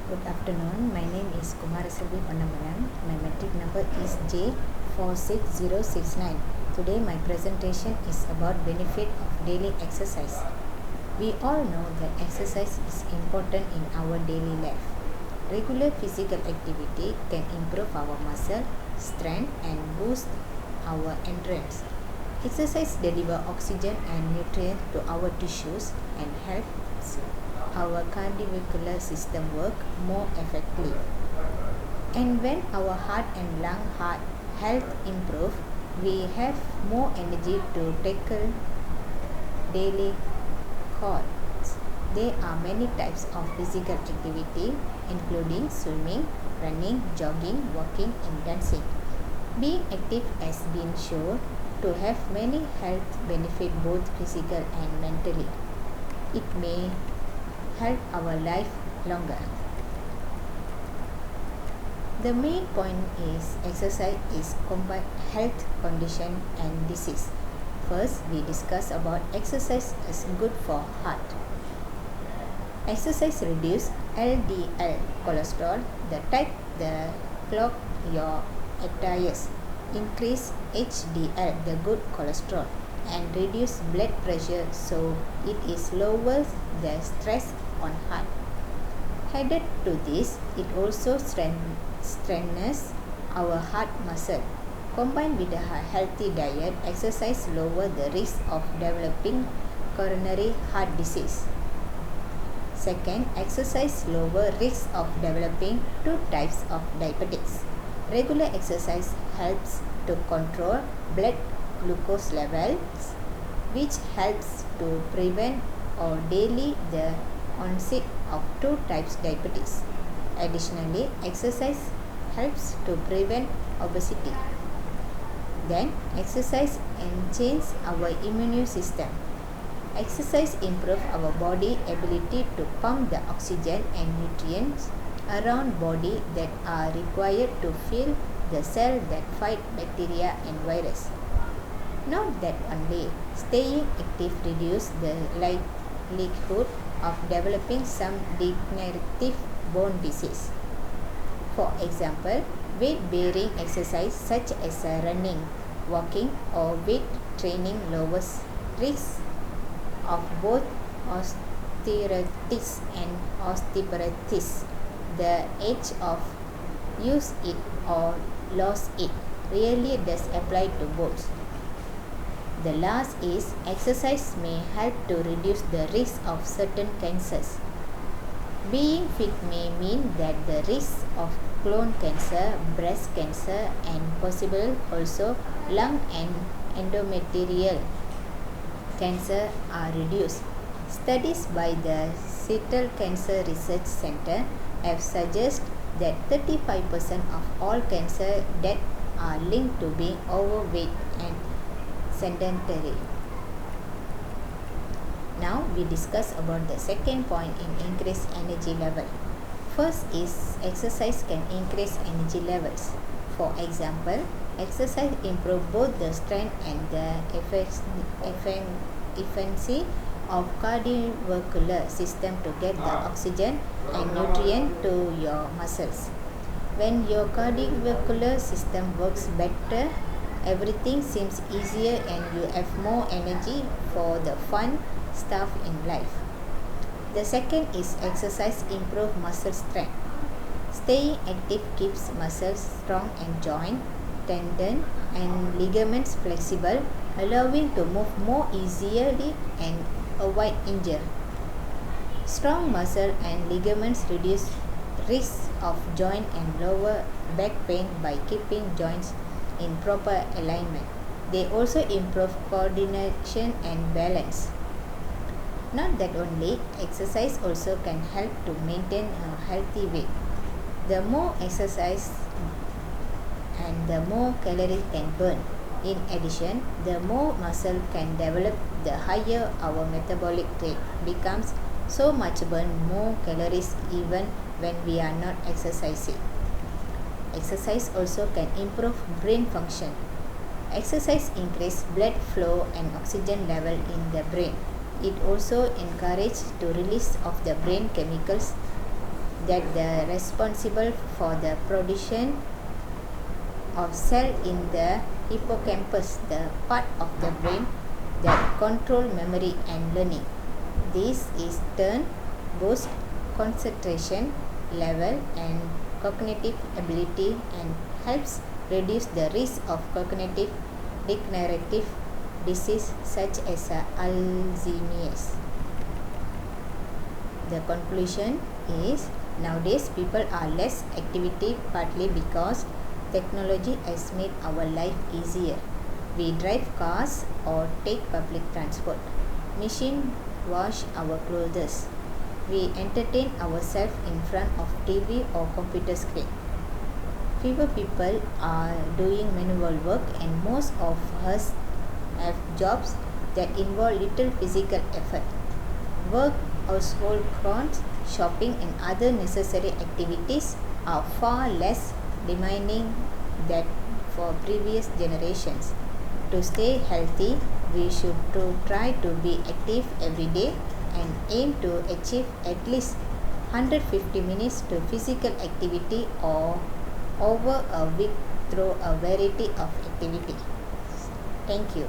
Good afternoon. My name is Kumaraselvi Pannamalan. My metric number is J46069. Today my presentation is about benefit of daily exercise. We all know that exercise is important in our daily life. Regular physical activity can improve our muscle strength and boost our endurance. Exercise delivers oxygen and nutrients to our tissues and helps our cardiovascular system work more effectively. And when our heart and lung health improve, we have more energy to tackle daily chores. There are many types of physical activity including swimming, running, jogging, walking and dancing. Being active has been shown to have many health benefits both physical and mentally. It may help our life longer. The main point is exercise is combat health condition and disease. First, we discuss about exercise is good for heart. Exercise reduce LDL cholesterol, the type that clog your arteries, increase HDL, the good cholesterol, and reduce blood pressure so it is lower the stress on heart. Added to this, it also strengthens our heart muscle. Combined with a healthy diet, exercise lower the risk of developing coronary heart disease. Second, exercise lower risk of developing two types of diabetes. Regular exercise helps to control blood glucose levels, which helps to prevent or delay the onset of two types diabetes. Additionally, exercise helps to prevent obesity. Then, exercise enhances our immune system. Exercise improves our body ability to pump the oxygen and nutrients around body that are required to fill the cell that fight bacteria and virus. Not that only, staying active reduces the likelihood of developing some degenerative bone disease. For example, weight-bearing exercise such as running, walking or weight training lowers risk of both osteoarthritis and osteoporosis. The age of use it or lose it really does apply to both. The last is exercise may help to reduce the risk of certain cancers. Being fit may mean that the risk of colon cancer, breast cancer and possible also lung and endometrial cancer are reduced. Studies by the Seattle Cancer Research Center have suggested that 35% of all cancer deaths are linked to being overweight and sedentary. Now we discuss about the second point in increase energy level. First is exercise can increase energy levels. For example, exercise improve both the strength and the efficiency of cardiovascular system to get the oxygen and nutrient to your muscles. When your cardiovascular system works better, everything seems easier and you have more energy for the fun stuff in life. The second is exercise improve muscle strength. Staying active keeps muscles strong and joint, tendon and ligaments flexible, allowing to move more easily and avoid injury. Strong muscle and ligaments reduce risk of joint and lower back pain by keeping joints in proper alignment. They also improve coordination and balance. Not that only, exercise also can help to maintain a healthy weight. The more exercise and the more calories can burn. In addition, the more muscle can develop, the higher our metabolic rate becomes, so much burn more calories even when we are not exercising. Exercise also can improve brain function. Exercise increase blood flow and oxygen level in the brain. It also encourages the release of the brain chemicals that the responsible for the production of cell in the hippocampus, the part of the brain that control memory and learning. This is turn boost concentration level and cognitive ability and helps reduce the risk of cognitive degenerative disease such as Alzheimer's. The conclusion is nowadays people are less activity partly because technology has made our life easier. We drive cars or take public transport. Machine wash our clothes. We entertain ourselves in front of TV or computer screen. Fewer people are doing manual work and most of us have jobs that involve little physical effort. Work, household chores, shopping and other necessary activities are far less demanding than for previous generations. To stay healthy, we should try to be active every day and aim to achieve at least 150 minutes to physical activity or over a week through a variety of activities. Thank you.